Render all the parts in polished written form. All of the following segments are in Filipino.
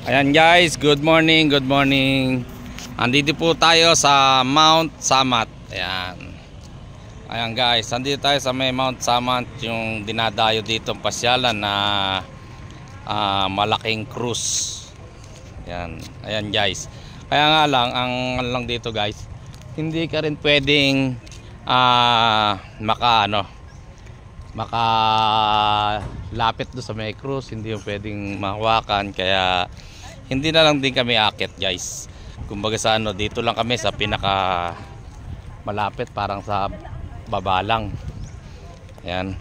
Ayan guys, good morning, good morning. Andito po tayo sa Mount Samat. Ayan. Ayan guys, andito tayo sa may Mount Samat, yung dinadayo dito pasyalan na malaking cruise. Ayan, ayan guys. Kaya nga lang, ang lang dito guys, hindi ka rin pwedeng makalapit do sa may cruise, hindi yung pwedeng mahawakan, kaya hindi na lang din kami akit guys. Kumbaga sa dito lang kami sa pinaka malapit, parang sa baba lang. Ayan.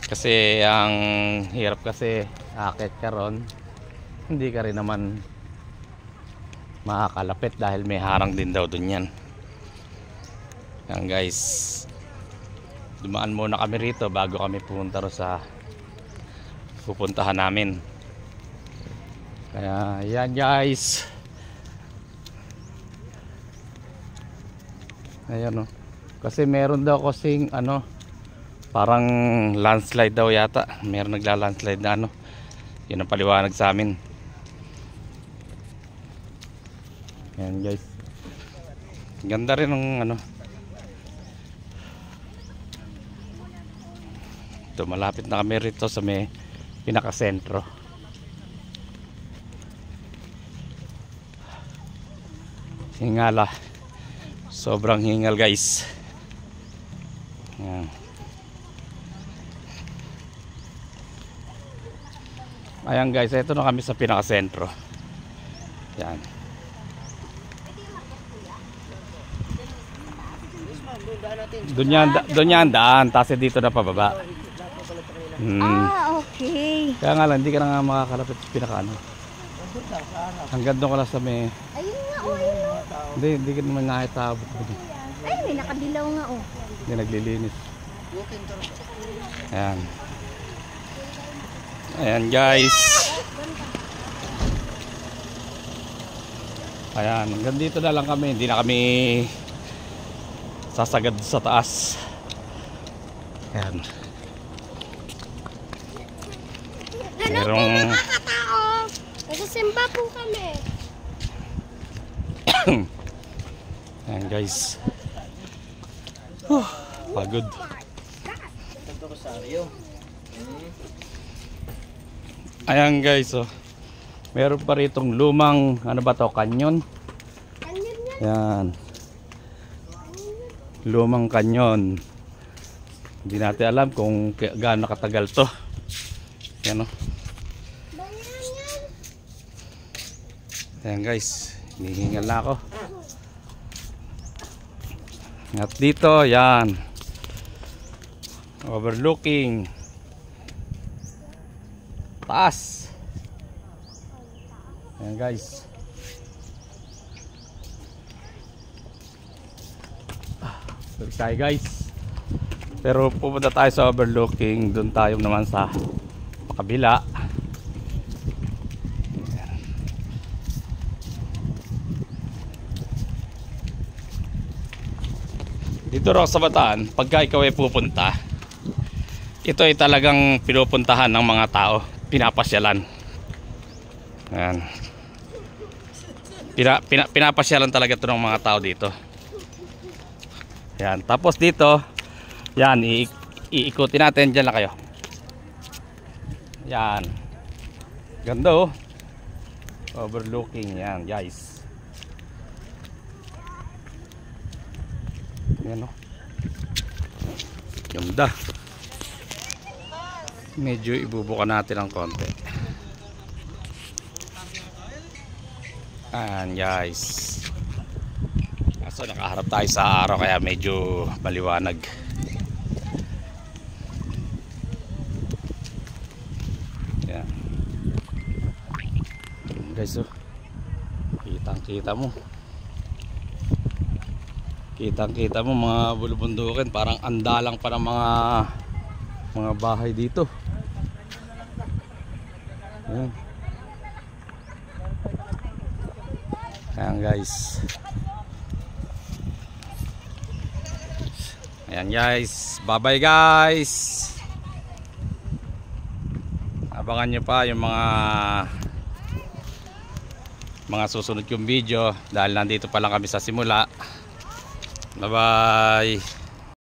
Kasi ang hirap kasi akit ka ron, hindi ka rin naman makakalapit dahil may harang din daw dun yan. Ayan guys, dumaan muna kami rito bago kami pumunta ro sa pupuntahan namin. Kaya yan guys, ayan o. Kasi meron daw kasing parang landslide daw yata. Meron nagla-landslide na yun ang paliwanag sa amin. Ayan guys, ganda rin ng ito, malapit na kami rito sa may pinakasentro. Hingala, sobrang hingal guys. Ayan. Ayan guys, ito na kami sa pinakasentro. Ayan. Doon yan daan, tapos dito na pababa. Okay. Kaya nga lang, hindi ka na nga makakalapit sa pinaka hanggang doon ka lang sa may... Ayun nga, ayun nga. Hindi ka naman nakatabot. Ay, may nakadilaw nga Hindi, naglilinis. Ayan. Ayan guys. Ayan, hanggang dito na lang kami. Hindi na kami sasagad sa taas. Ayan. Merong nagsisimba po kami. ayan guys. Pagod. Ayan guys, meron pa ritong lumang kanyon. Ayan, lumang kanyon. Hindi natin alam kung gaano katagal to. Ayan ayan guys, hinihingal na ako. At dito, yan, overlooking taas. Ayan guys. Balik tayo guys. Pero pupunta tayo sa overlooking, doon tayo naman sa kabila. Dito raw sa Bataan, pagka ikaw ay pupunta, ito ay talagang pinupuntahan ng mga tao, pinapasyalan. Ayan. Pinapasyalan talaga ito ng mga tao dito. Ayan. Tapos dito, yan, iikutin natin, dyan lang kayo. Yan, ganda overlooking yan guys. Yan ganda. Medyo ibubuka natin ng konti. Ayan guys, so nakaharap tayo sa araw kaya medyo maliwanag. Ayan guys, kitang-kita mo mga bulubundukin, parang andalang pa ng mga bahay dito. Ayan. Ayan guys. Ayan guys, bye bye guys. Abangan nyo pa yung mga mga susunod kong video dahil nandito pa lang kami sa simula. Bye bye.